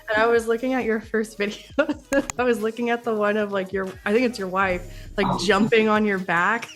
And I was looking at your first video. I was looking at the one of like I think it's your wife, like jumping on your back,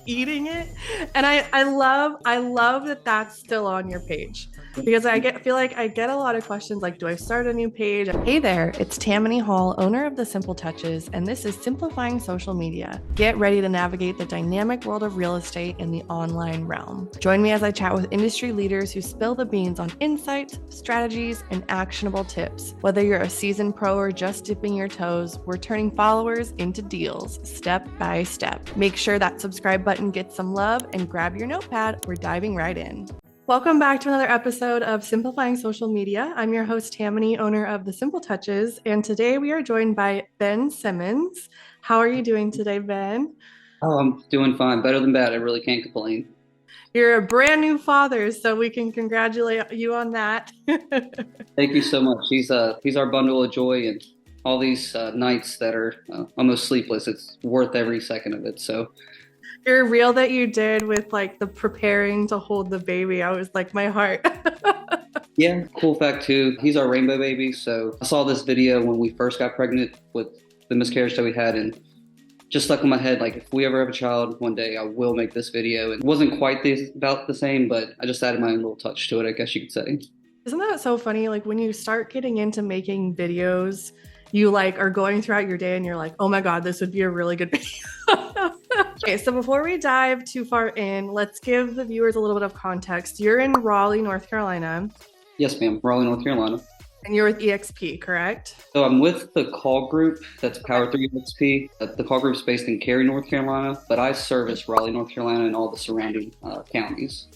eating it. And I love that that's still on your page because feel like I get a lot of questions like, do I start a new page? Hey there, it's Tammy Hall, owner of The Simple Touches, and this is Simplifying Social Media. Get ready to navigate the dynamic world of real estate in the online realm. Join me as I chat with industry leaders who spill the beans on insights, strategies, and actionable tips. Whether you're a seasoned pro or just dipping your toes, we're turning followers into deals, step by step. Make sure that subscribe button gets some love and grab your notepad. We're diving right in. Welcome back to another episode of Simplifying Social Media. I'm your host, Tammy, owner of The Simple Touches, and today we are joined by Ben Simmons. How are you doing today, Ben? Oh, I'm doing fine. Better than bad. I really can't complain. You're a brand new father, so we can congratulate you on that. Thank you so much. He's our bundle of joy, and all these nights that are almost sleepless. It's worth every second of it. So Your reel that you did with like the preparing to hold the baby, I was like, my heart. yeah, cool fact too. He's our rainbow baby. So I saw this video when we first got pregnant with the miscarriage that we had, and just stuck in my head. Like, if we ever have a child one day, I will make this video. It wasn't quite about the same, but I just added my own little touch to it, I guess you could say. Isn't that so funny? Like when you start getting into making videos, you like are going throughout your day and you're like, oh my God, this would be a really good video. Okay, so before we dive too far in, let's give the viewers a little bit of context. You're in Raleigh, North Carolina, Yes, ma'am. Raleigh, North Carolina. and you're with EXP, correct? So I'm with the call group that's Power 3 XP. The call group's based in Cary, North Carolina, but I service Raleigh, North Carolina and all the surrounding counties.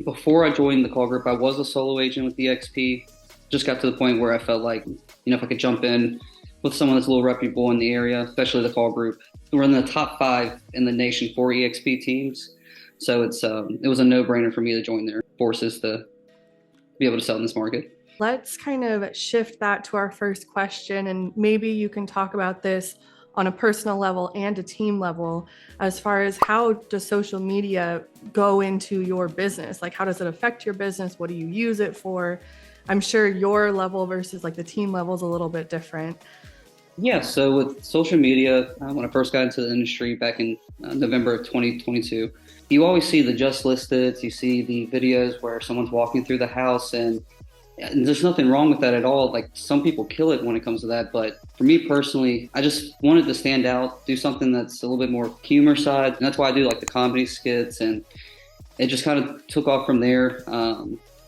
Before I joined the call group, I was a solo agent with EXP. Just got to the point where I felt like, if I could jump in with someone that's a little reputable in the area, especially the call group. We're in the top 5 in the nation for EXP teams. So it was a no-brainer for me to join their forces to be able to sell in this market. Let's kind of shift that to our first question, and maybe you can talk about this on a personal level and a team level as far as how does social media go into your business? Like, how does it affect your business? What do you use it for? I'm sure your level versus like the team level is a little bit different. Yeah, so with social media, when I first got into the industry back in November of 2022, you always see the just listed, you see the videos where someone's walking through the house, and there's nothing wrong with that at all. Like, some people kill it when it comes to that, but for me personally, I just wanted to stand out, do something that's a little bit more humor side, and that's why I do like the comedy skits, and it just kind of took off from there.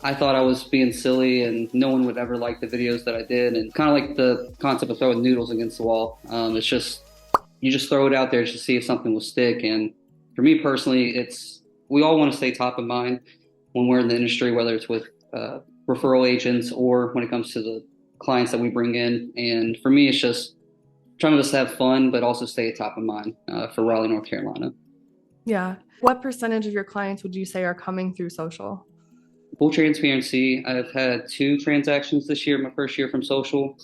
I thought I was being silly and no one would ever like the videos that I did, and kind of like the concept of throwing noodles against the wall. It's just, you just throw it out there to see if something will stick. And for me personally, we all want to stay top of mind when we're in the industry, whether it's with referral agents or when it comes to the clients that we bring in. And for me, it's just trying to just have fun, but also stay at top of mind for Raleigh, North Carolina. Yeah. What percentage of your clients would you say are coming through social? Full transparency, I've had 2 transactions this year, my first year from social.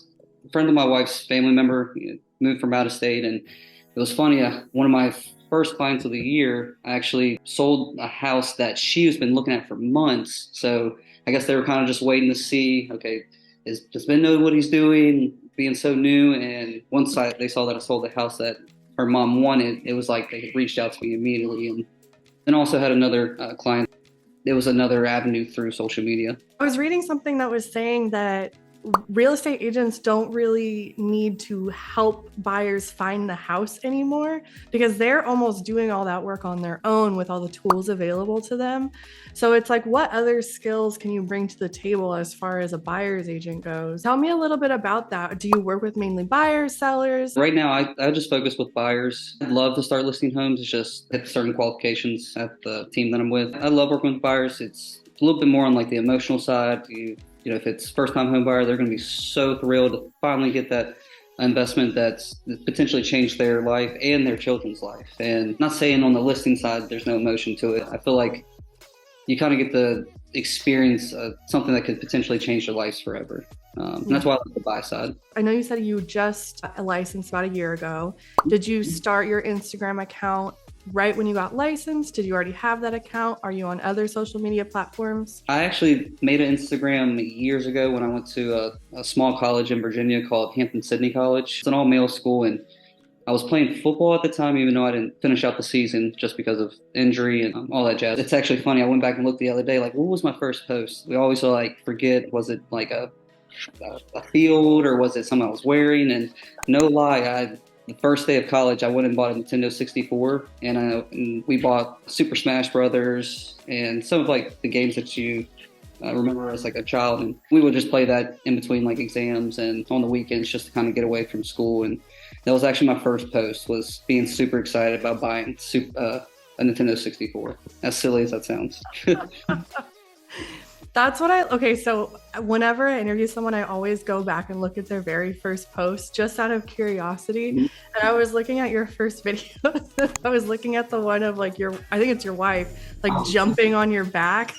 A friend of my wife's family member moved from out of state, and it was funny. One of my first clients of the year, I actually sold a house that she's been looking at for months. So I guess they were kind of just waiting to see, okay, does Ben know what he's doing, being so new? And once they saw that I sold the house that her mom wanted, it was like they had reached out to me immediately. And then also had another client. It was another avenue through social media. I was reading something that was saying that real estate agents don't really need to help buyers find the house anymore because they're almost doing all that work on their own with all the tools available to them. So it's like, what other skills can you bring to the table as far as a buyer's agent goes? Tell me a little bit about that. Do you work with mainly buyers, sellers? Right now, I just focus with buyers. I'd love to start listing homes. It's just hit certain qualifications at the team that I'm with. I love working with buyers. It's a little bit more on like the emotional side. If it's first-time home buyer, they're going to be so thrilled to finally get that investment that's potentially changed their life and their children's life. And not saying on the listing side, there's no emotion to it. I feel like you kind of get the experience of something that could potentially change their lives forever. And that's why I like the buy side. I know you said you just licensed about a year ago. Did you start your Instagram account right when you got licensed? Did you already have that account? Are you on other social media platforms? I actually made an Instagram years ago when I went to a small college in Virginia called Hampton-Sydney College. It's an all-male school, and I was playing football at the time, even though I didn't finish out the season just because of injury and all that jazz. It's actually funny. I went back and looked the other day, like, what was my first post? We always like forget, was it like a field or was it something I was wearing? And no lie, the first day of college, I went and bought a Nintendo 64, and we bought Super Smash Brothers and some of like the games that you remember as like a child, and we would just play that in between like exams and on the weekends just to kind of get away from school. And that was actually my first post, was being super excited about buying a Nintendo 64. As silly as that sounds. That's what okay, so whenever I interview someone, I always go back and look at their very first post just out of curiosity. Mhm. And I was looking at your first video. I was looking at the one of like I think it's your wife, like jumping on your back,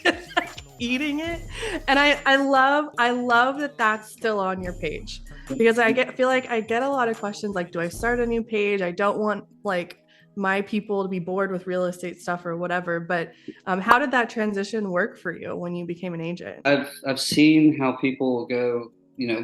eating it. And I love that that's still on your page, because feel like I get a lot of questions like, do I start a new page? I don't want like my people to be bored with real estate stuff or whatever. But how did that transition work for you when you became an agent? I've seen how people go,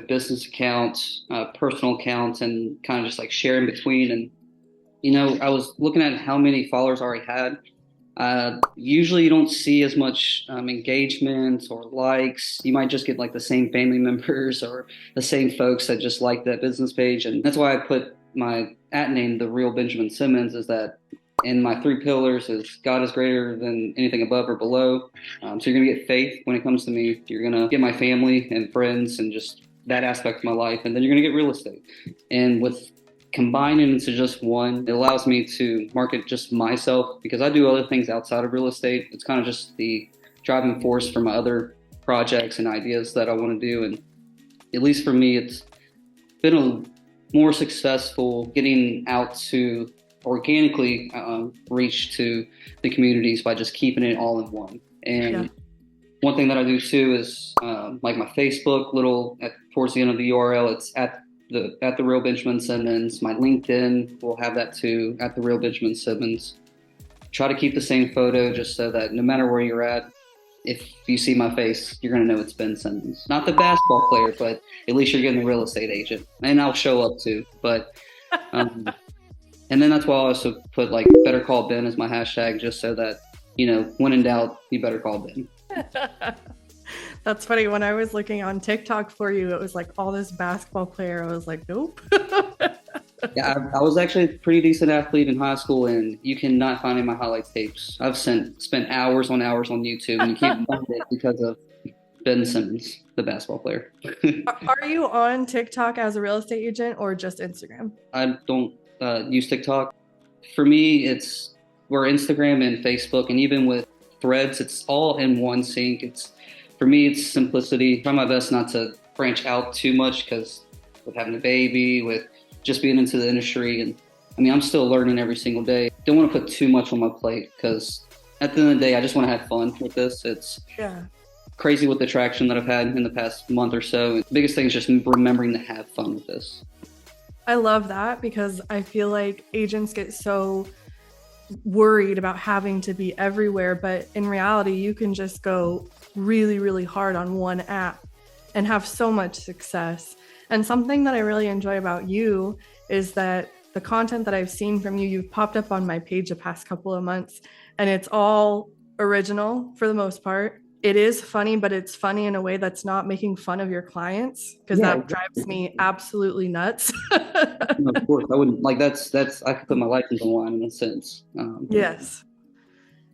business accounts, personal accounts, and kind of just like share in between. And I was looking at how many followers I already had. Usually you don't see as much engagement or likes. You might just get like the same family members or the same folks that just like that business page. And that's why I put my @name, The Real Benjamin Simmons, is that in my 3 pillars is God is greater than anything above or below. So you're going to get faith when it comes to me. You're going to get my family and friends and just that aspect of my life. And then you're going to get real estate. And with combining into just one, it allows me to market just myself, because I do other things outside of real estate. It's kind of just the driving force for my other projects and ideas that I want to do. And at least for me, it's been a more successful getting out to organically reach to the communities by just keeping it all in one. And one thing that I do too is like my Facebook, towards the end of the URL, it's at the Real Benjamin Simmons. My LinkedIn will have that too, at the Real Benjamin Simmons. Try to keep the same photo just so that no matter where you're at, if you see my face, you're going to know it's Ben Simmons. Not the basketball player, but at least you're getting the real estate agent. And I'll show up too. But and then that's why I also put like Better Call Ben as my hashtag, just so that, when in doubt, you better call Ben. That's funny. When I was looking on TikTok for you, it was like all this basketball player. I was like, nope. Yeah, I was actually a pretty decent athlete in high school, and you cannot find any of my highlights tapes. I've spent hours on YouTube, and you can't find it because of Ben Simmons, the basketball player. Are you on TikTok as a real estate agent or just Instagram? I don't use TikTok. For me, we're Instagram and Facebook, and even with Threads, it's all in one sync. For me, it's simplicity. I try my best not to branch out too much, because with having a baby, with just being into the industry, and I'm still learning every single day. Don't want to put too much on my plate, because at the end of the day, I just want to have fun with this. It's crazy with the traction that I've had in the past month or so. And the biggest thing is just remembering to have fun with this. I love that, because I feel like agents get so worried about having to be everywhere, but in reality, you can just go really, really hard on one app and have so much success. And something that I really enjoy about you is that the content that I've seen from you, you've popped up on my page the past couple of months, and it's all original for the most part. It is funny, but it's funny in a way that's not making fun of your clients, because that drives me absolutely nuts. No, of course, I wouldn't like that's I could put my life into the line in a sense. Yes.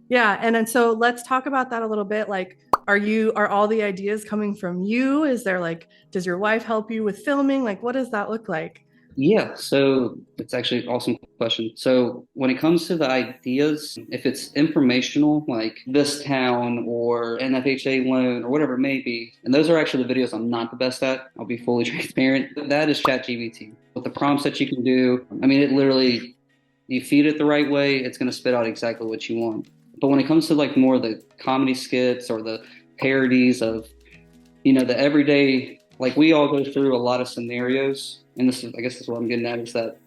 Yeah. And then so let's talk about that a little bit. Like, are all the ideas coming from you? Is there like, does your wife help you with filming? Like, what does that look like? Yeah, so it's actually an awesome question. So when it comes to the ideas, if it's informational, like this town or NFHA loan or whatever it may be, and those are actually the videos I'm not the best at, I'll be fully transparent. That is ChatGPT. With the prompts that you can do, it literally, you feed it the right way, it's going to spit out exactly what you want. But when it comes to like more of the comedy skits or the parodies of, the everyday, like we all go through a lot of scenarios. And I guess this is what I'm getting at, is that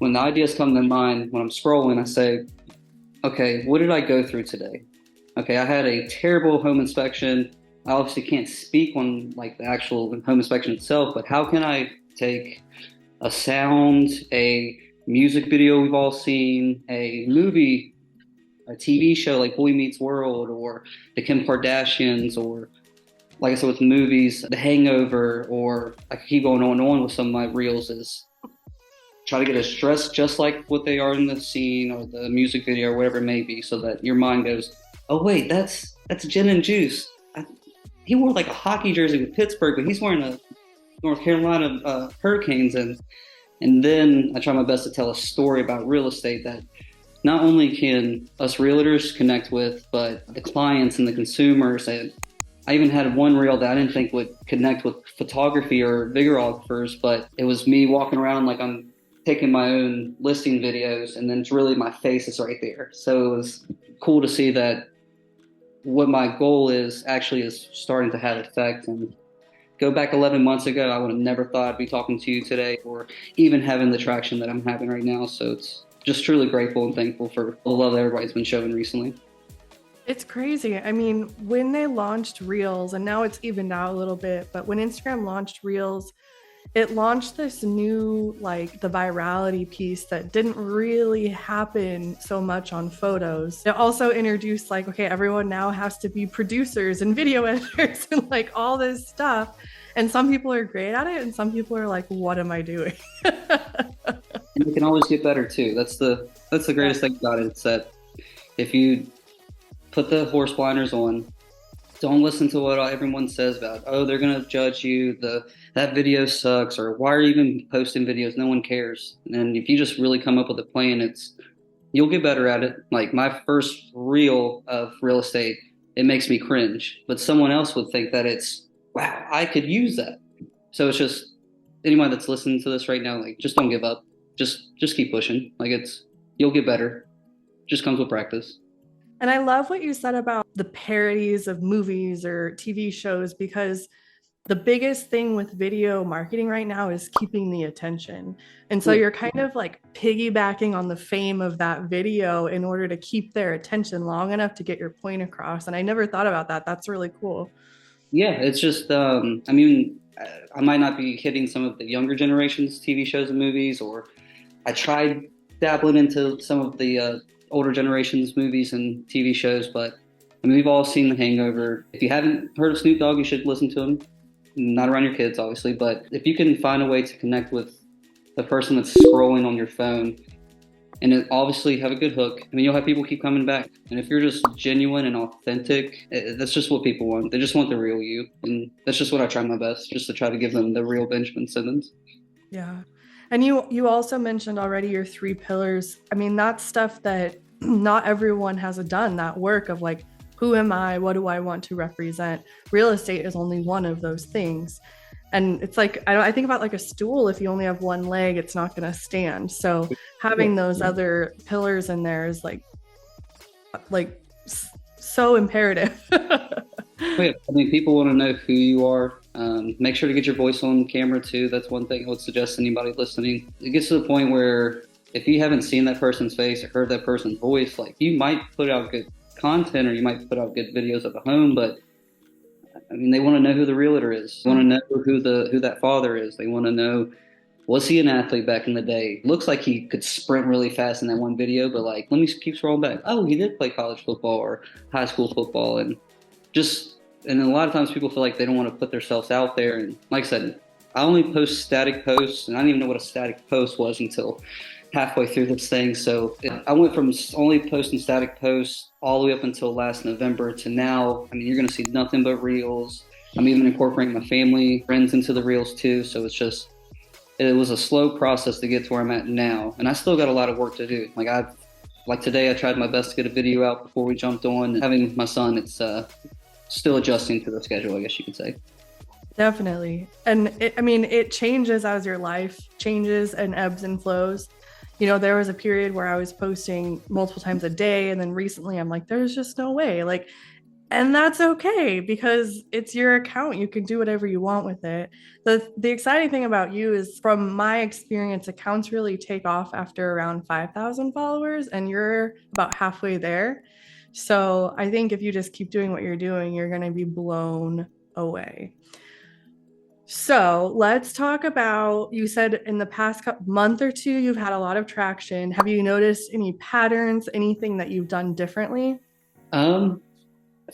when the ideas come to mind, when I'm scrolling, I say, okay, what did I go through today? Okay, I had a terrible home inspection. I obviously can't speak on like the actual home inspection itself, but how can I take a sound, a music video we've all seen, a movie, a TV show like Boy Meets World or the Kim Kardashians, or like I said with movies, The Hangover, or I could keep going on and on with some of my reels, is try to get us dressed just like what they are in the scene or the music video or whatever it may be, so that your mind goes, oh wait, that's gin and juice. He wore like a hockey jersey with Pittsburgh, but he's wearing a North Carolina Hurricanes. And then I try my best to tell a story about real estate that not only can us realtors connect with, but the clients and the consumers. And I even had one reel that I didn't think would connect with photography or videographers, but it was me walking around like I'm taking my own listing videos, and then it's really my face is right there. So it was cool to see that what my goal is actually is starting to have effect. And go back 11 months ago, I would have never thought I'd be talking to you today or even having the traction that I'm having right now. So it's just truly grateful and thankful for the love that everybody's been showing recently. It's crazy. I mean, when they launched Reels, and now it's evened out a little bit, but when Instagram launched Reels, it launched this new, like the virality piece that didn't really happen so much on photos. It also introduced like, okay, everyone now has to be producers and video editors and like all this stuff. And some people are great at it and some people are like, what am I doing? And it can always get better too. That's the greatest thing about it. It's that if you put the horse blinders on, don't listen to what everyone says about, oh, they're going to judge you, that video sucks, or why are you even posting videos? No one cares. And if you just really come up with a plan, you'll get better at it. Like my first reel of real estate, it makes me cringe, but someone else would think that it's, wow, I could use that. So it's just anyone that's listening to this right now, like just don't give up. Just keep pushing. Like you'll get better. Just comes with practice. And I love what you said about the parodies of movies or TV shows, because the biggest thing with video marketing right now is keeping the attention. And so you're kind of like piggybacking on the fame of that video in order to keep their attention long enough to get your point across. And I never thought about that. That's really cool. Yeah, it's just, I mean, I might not be hitting some of the younger generation's TV shows and movies, or I tried dabbling into some of the older generation's movies and TV shows, but I mean, we've all seen The Hangover. If you haven't heard of Snoop Dogg, you should listen to him. Not around your kids, obviously, but if you can find a way to connect with the person that's scrolling on your phone, and it obviously have a good hook, I mean, you'll have people keep coming back. And if you're just genuine and authentic, that's just what people want. They just want the real you. And that's just what I try my best, just to try to give them the real Benjamin Simmons. Yeah. And you also mentioned already your 3 pillars. I mean, that's stuff that not everyone has done, that work of like, who am I? What do I want to represent? Real estate is only one of those things. And it's like, I think about like a stool. If you only have one leg, it's not going to stand. So having those other pillars in there is like so imperative. I mean, people want to know who you are. Make sure to get your voice on camera too. That's one thing I would suggest anybody listening. It gets to the point where if you haven't seen that person's face or heard that person's voice, like you might put out good content or you might put out good videos of the home, but I mean, they want to know who the realtor is. They want to know who that father is. They want to know, was he an athlete back in the day? Looks like he could sprint really fast in that one video, but like, let me keep scrolling back. Oh, he did play college football or high school football. And a lot of times people feel like they don't want to put themselves out there. And like I said, I only post static posts, and I didn't even know what a static post was until halfway through this thing. So I went from only posting static posts all the way up until last November to now. I mean, you're going to see nothing but reels. I'm even incorporating my family, friends into the reels too. So it was a slow process to get to where I'm at now. And I still got a lot of work to do. Like today, I tried my best to get a video out before we jumped on. And having my son, it's still adjusting to the schedule, I guess you could say. Definitely. And it changes as your life changes and ebbs and flows. You know, there was a period where I was posting multiple times a day. And then recently I'm like, there's just no way. Like And that's okay because it's your account. You can do whatever you want with it. The exciting thing about you is from my experience, accounts really take off after around 5,000 followers, and you're about halfway there. So I think if you just keep doing what you're doing, you're going to be blown away. So let's talk about, you said in the past month or two, you've had a lot of traction. Have you noticed any patterns, anything that you've done differently? Um,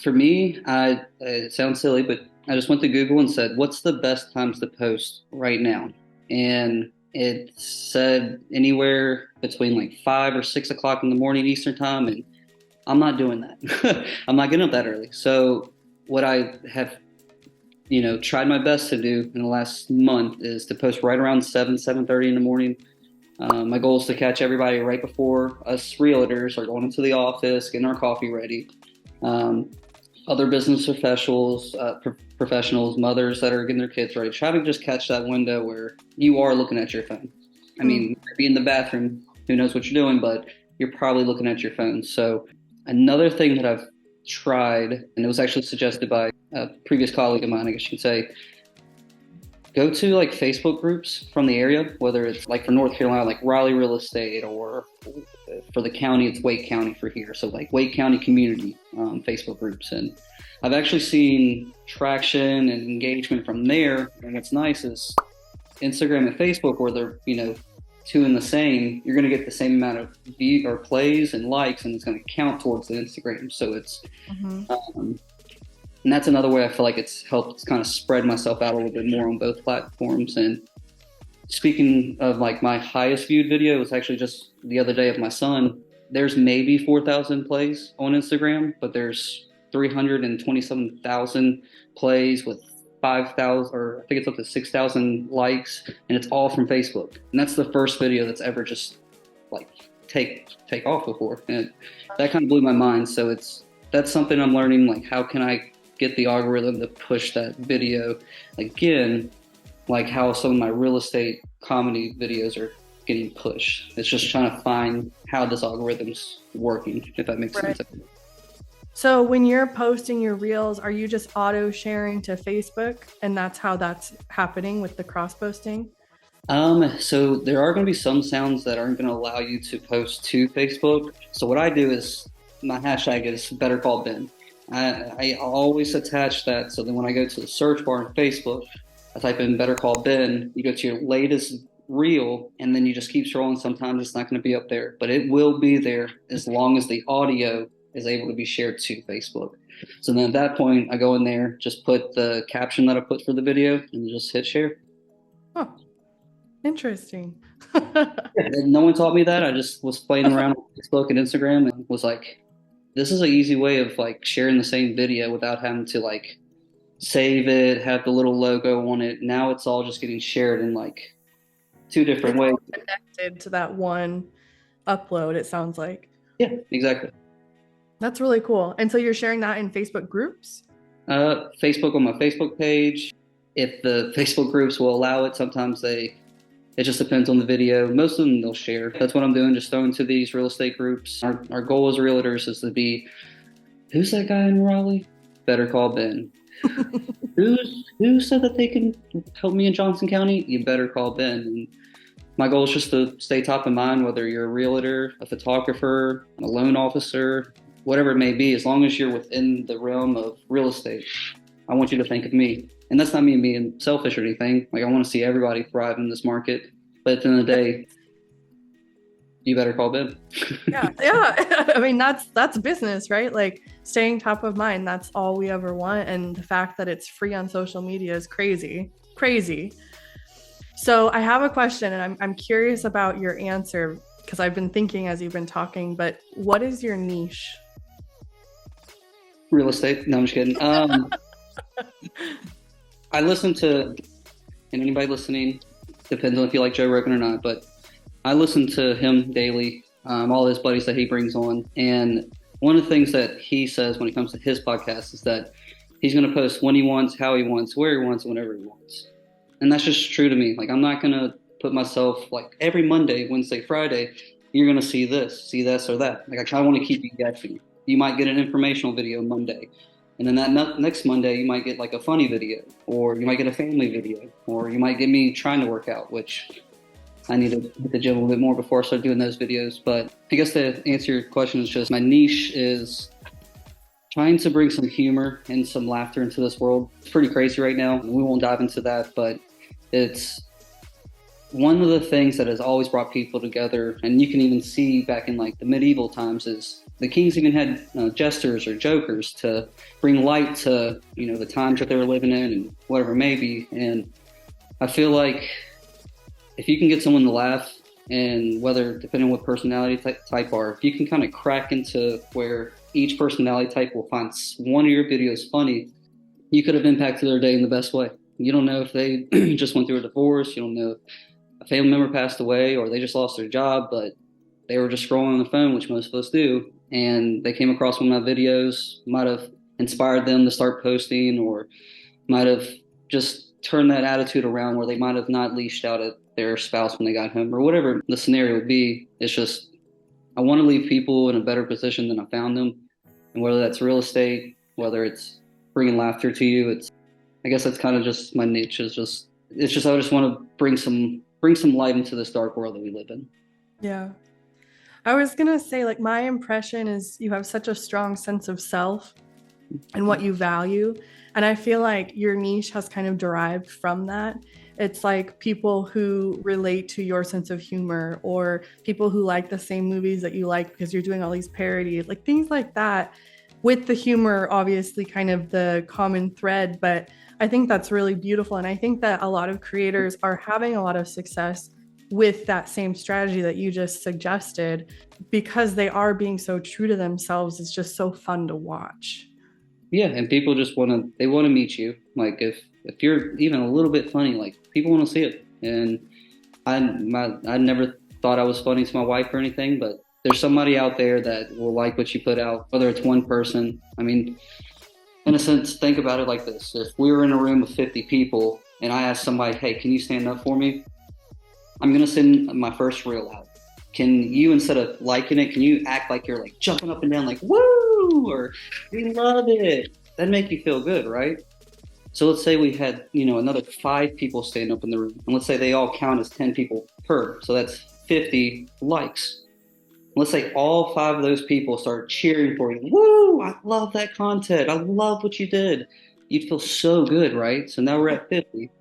for me, it sounds silly, but I just went to Google and said, "What's the best times to post right now?" And it said anywhere between like 5 or 6 o'clock in the morning Eastern time, and I'm not doing that. I'm not getting up that early. So what I have, tried my best to do in the last month is to post right around 7:30 in the morning. My goal is to catch everybody right before us realtors are going into the office, getting our coffee ready. Um, Other business professionals, professionals, mothers that are getting their kids ready. Try to just catch that window where you are looking at your phone. I mean, you might be in the bathroom, who knows what you're doing, but you're probably looking at your phone. So another thing that I've tried, and it was actually suggested by a previous colleague of mine, I guess you could say, go to like Facebook groups from the area, whether it's like for North Carolina, like Raleigh Real Estate, or for the county, it's Wake County for here. So like Wake County community Facebook groups. And I've actually seen traction and engagement from there. And what's nice is Instagram and Facebook, where they're, two in the same, you're going to get the same amount of view or plays and likes, and it's going to count towards the Instagram. So it's, and that's another way I feel like it's helped kind of spread myself out a little bit more on both platforms. And speaking of like my highest viewed video, was actually just the other day of my son. There's maybe 4,000 plays on Instagram, but there's 327,000 plays with 5,000, or I think it's up to 6,000 likes, and it's all from Facebook. And that's the first video that's ever just like take off before, and that kind of blew my mind. So that's something I'm learning. Like, how can I get the algorithm to push that video again, like how some of my real estate comedy videos are getting pushed. It's just trying to find how this algorithm's working, if that makes sense. So when you're posting your reels, are you just auto sharing to Facebook, and that's how that's happening with the cross posting? So there are going to be some sounds that aren't going to allow you to post to Facebook. So what I do is, my hashtag is Better Call Ben. I always attach that, so then when I go to the search bar on Facebook, I type in Better Call Ben, you go to your latest reel, and then you just keep scrolling. Sometimes it's not going to be up there, but it will be there as long as the audio is able to be shared to Facebook. So then at that point, I go in there, just put the caption that I put for the video, and just hit share. Oh, interesting. And no one taught me that. I just was playing around on Facebook and Instagram and was like, this is an easy way of like sharing the same video without having to like save it, have the little logo on it. Now it's all just getting shared in like two different ways. Connected to that one upload, it sounds like. Yeah, exactly. That's really cool. And so you're sharing that in Facebook groups? Facebook on my Facebook page. If the Facebook groups will allow it, sometimes it just depends on the video. Most of them they'll share. That's what I'm doing, just throwing to these real estate groups. Our goal as realtors is to be, who's that guy in Raleigh? Better Call Ben. Who said that they can help me in Johnson County? You better call Ben. And my goal is just to stay top of mind, whether you're a realtor, a photographer, a loan officer, whatever it may be. As long as you're within the realm of real estate, I want you to think of me. And that's not me being selfish or anything. Like, I want to see everybody thrive in this market. But at the end of the day, you better call Ben. Yeah. I mean, that's business, right? Like, staying top of mind, that's all we ever want. And the fact that it's free on social media is crazy. So I have a question, and I'm curious about your answer, because I've been thinking as you've been talking, but what is your niche? Real estate. No, I'm just kidding. I listen to, and anybody listening, depends on if you like Joe Rogan or not, but I listen to him daily, all his buddies that he brings on. And one of the things that he says when it comes to his podcast is that he's going to post when he wants, how he wants, where he wants, whenever he wants. And that's just true to me. Like, I'm not going to put myself like every Monday, Wednesday, Friday, you're going to see this or that. Like, I kind of want to keep you guessing. You might get an informational video Monday. And then that next Monday, you might get like a funny video, or you might get a family video, or you might get me trying to work out, which I need to hit the gym a little bit more before I start doing those videos. But I guess to answer your question, is just my niche is trying to bring some humor and some laughter into this world. It's pretty crazy right now. We won't dive into that, but it's one of the things that has always brought people together. And you can even see back in like the medieval times is the kings even had jesters or jokers to bring light to, the times that they were living in and whatever it may be. And I feel like if you can get someone to laugh, and whether, depending on what personality type are, if you can kind of crack into where each personality type will find one of your videos funny, you could have impacted their day in the best way. You don't know if they just went through a divorce, you don't know if a family member passed away, or they just lost their job, but they were just scrolling on the phone, which most of us do, and they came across one of my videos, might have inspired them to start posting, or might have just turned that attitude around where they might have not leashed out at their spouse when they got home, or whatever the scenario would be. It's just, I want to leave people in a better position than I found them. And whether that's real estate, whether it's bringing laughter to you, I guess that's kind of just my niche. I just want to bring some light into this dark world that we live in. Yeah. I was going to say, like, my impression is you have such a strong sense of self and what you value. And I feel like your niche has kind of derived from that. It's like people who relate to your sense of humor, or people who like the same movies that you like because you're doing all these parodies, like things like that, with the humor, obviously kind of the common thread. But I think that's really beautiful. And I think that a lot of creators are having a lot of success with that same strategy that you just suggested, because they are being so true to themselves. It's just so fun to watch. Yeah, and people just want to meet you. Like if you're even a little bit funny, like people want to see it. And I never thought I was funny to my wife or anything, but there's somebody out there that will like what you put out, whether it's one person. I mean, in a sense, think about it like this. If we were in a room of 50 people and I asked somebody, hey, can you stand up for me? I'm going to send my first reel out. Can you, instead of liking it, can you act like you're like jumping up and down like, woo, or we love it? That'd make you feel good, right? So let's say we had, another 5 people stand up in the room, and let's say they all count as 10 people per. So that's 50 likes. Let's say all 5 of those people start cheering for you. Woo, I love that content. I love what you did. You'd feel so good, right? So now we're at 50.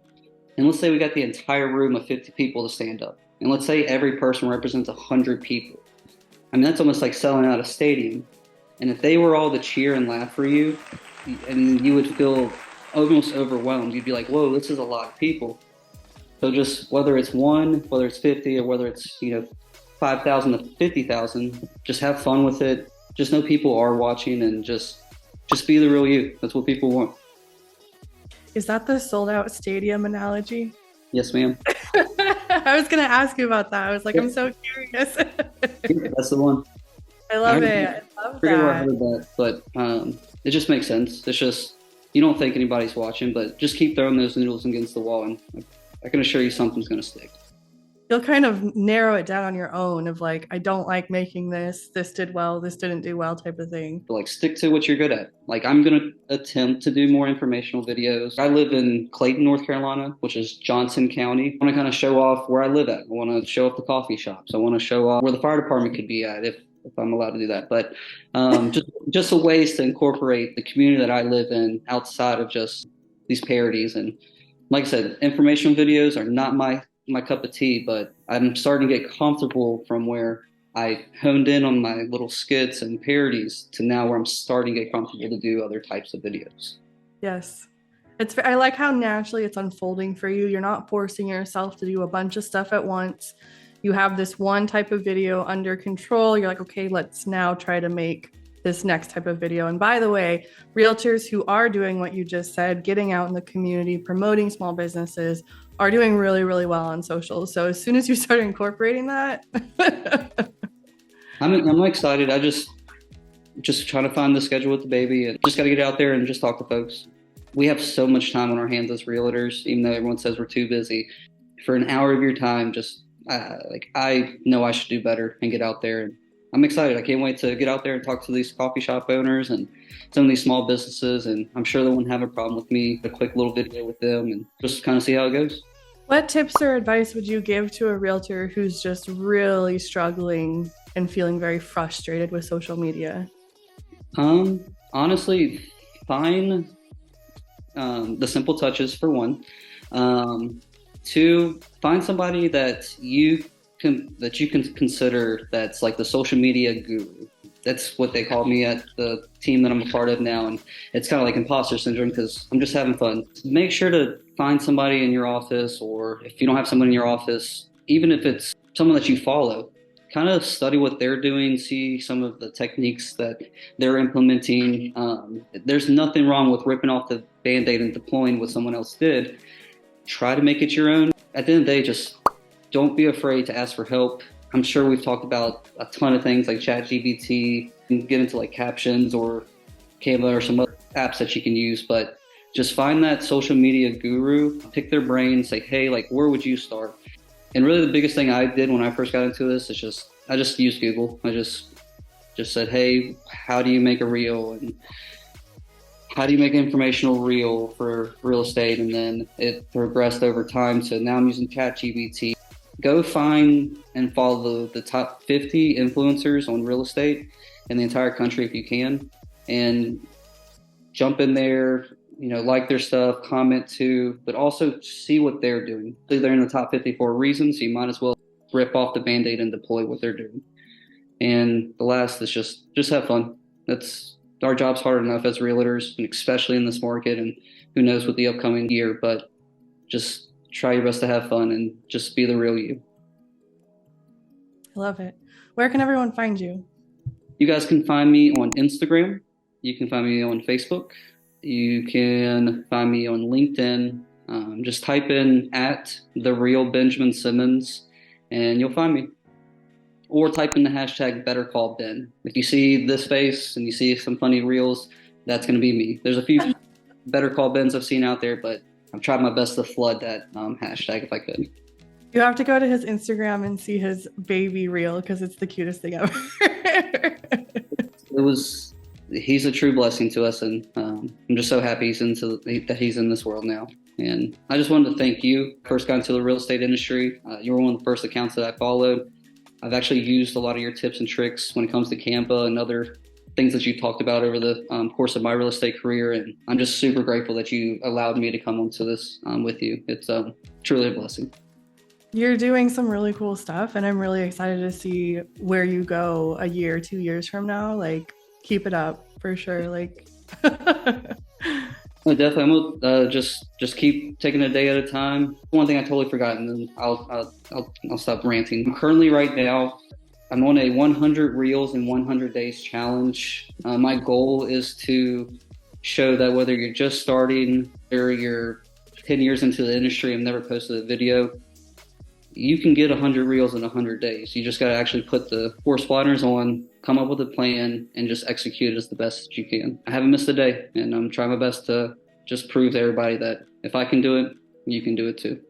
And let's say we got the entire room of 50 people to stand up. And let's say every person represents 100 people. I mean, that's almost like selling out a stadium. And if they were all to cheer and laugh for you, and you would feel almost overwhelmed. You'd be like, whoa, this is a lot of people. So just whether it's 1, whether it's 50, or whether it's, 5,000 to 50,000, just have fun with it. Just know people are watching, and just be the real you. That's what people want. Is that the sold out stadium analogy? Yes, ma'am. I was going to ask you about that. I was like, I'm so curious. Yeah, that's the one. I love it. I love Pretty well that. heard that, but it just makes sense. It's just, you don't think anybody's watching, but just keep throwing those noodles against the wall, and I can assure you something's going to stick. You'll kind of narrow it down on your own of like, I don't like making this did well, this didn't do well type of thing. But like, stick to what you're good at. Like, I'm going to attempt to do more informational videos. I live in Clayton, North Carolina, which is Johnson County. I want to kind of show off where I live at. I want to show off the coffee shops. I want to show off where the fire department could be at if I'm allowed to do that. But just the ways to incorporate the community that I live in outside of just these parodies. And like I said, informational videos are not my cup of tea, but I'm starting to get comfortable from where I honed in on my little skits and parodies to now where I'm starting to get comfortable to do other types of videos. Yes. I like how naturally it's unfolding for you. You're not forcing yourself to do a bunch of stuff at once. You have this one type of video under control. You're like, okay, let's now try to make this next type of video. And by the way, realtors who are doing what you just said, getting out in the community, promoting small businesses, are doing really, really well on social. So as soon as you start incorporating that, I'm excited. I just trying to find the schedule with the baby, and just got to get out there and just talk to folks. We have so much time on our hands as realtors, even though everyone says we're too busy. For an hour of your time, just I know I should do better and get out there I'm excited. I can't wait to get out there and talk to these coffee shop owners and some of these small businesses. And I'm sure they won't have a problem with me, a quick little video with them and just kind of see how it goes. What tips or advice would you give to a realtor who's just really struggling and feeling very frustrated with social media? Honestly, find the simple touches for one. Two, find somebody that you can consider that's like the social media guru. That's what they call me at the team that I'm a part of now, and it's kind of like imposter syndrome because I'm just having fun. Make sure to find somebody in your office, or if you don't have someone in your office, even if it's someone that you follow, kind of study what they're doing, see some of the techniques that they're implementing. There's nothing wrong with ripping off the Band-Aid and deploying what someone else did. Try to make it your own. At the end of the day, just don't be afraid to ask for help. I'm sure we've talked about a ton of things like ChatGPT, and get into like captions or Canva or some other apps that you can use, but just find that social media guru, pick their brain, say, hey, like, where would you start? And really the biggest thing I did when I first got into this is I just used Google. I just said, hey, how do you make a reel? And how do you make an informational reel for real estate? And then it progressed over time. So now I'm using ChatGPT. Go find and follow the top 50 influencers on real estate in the entire country if you can, and jump in there, like their stuff, comment too, but also see what they're doing. They're in the top 50 for a reason, so you might as well rip off the Band-Aid and deploy what they're doing. And the last is just have fun. That's our job's hard enough as realtors, and especially in this market, and who knows what the upcoming year, but just try your best to have fun and just be the real you. I love it. Where can everyone find you? You guys can find me on Instagram. You can find me on Facebook. You can find me on LinkedIn. Just type in @TheRealBenjaminSimmons and you'll find me. Or type in the hashtag #BetterCallBen. If you see this face and you see some funny reels, that's going to be me. There's a few Better Call Bens I've seen out there, but I've tried my best to flood that hashtag if I could. You have to go to his Instagram and see his baby reel because it's the cutest thing ever. He's a true blessing to us, and I'm just so happy that he's in this world now. And I just wanted to thank you. First got into the real estate industry. You were one of the first accounts that I followed. I've actually used a lot of your tips and tricks when it comes to Canva and other things that you talked about over the course of my real estate career. And I'm just super grateful that you allowed me to come onto this with you. It's truly a blessing. You're doing some really cool stuff, and I'm really excited to see where you go a year, 2 years from now. Like, keep it up for sure. Like, Definitely, I'm gonna just keep taking a day at a time. One thing I totally forgot, and then I'll stop ranting. Currently, right now, I'm on a 100 reels in 100 days challenge. My goal is to show that whether you're just starting or you're 10 years into the industry and never posted a video, you can get 100 reels in 100 days. You just got to actually put the 4 splitters on, come up with a plan, and just execute it as the best that you can. I haven't missed a day, and I'm trying my best to just prove to everybody that if I can do it, you can do it too.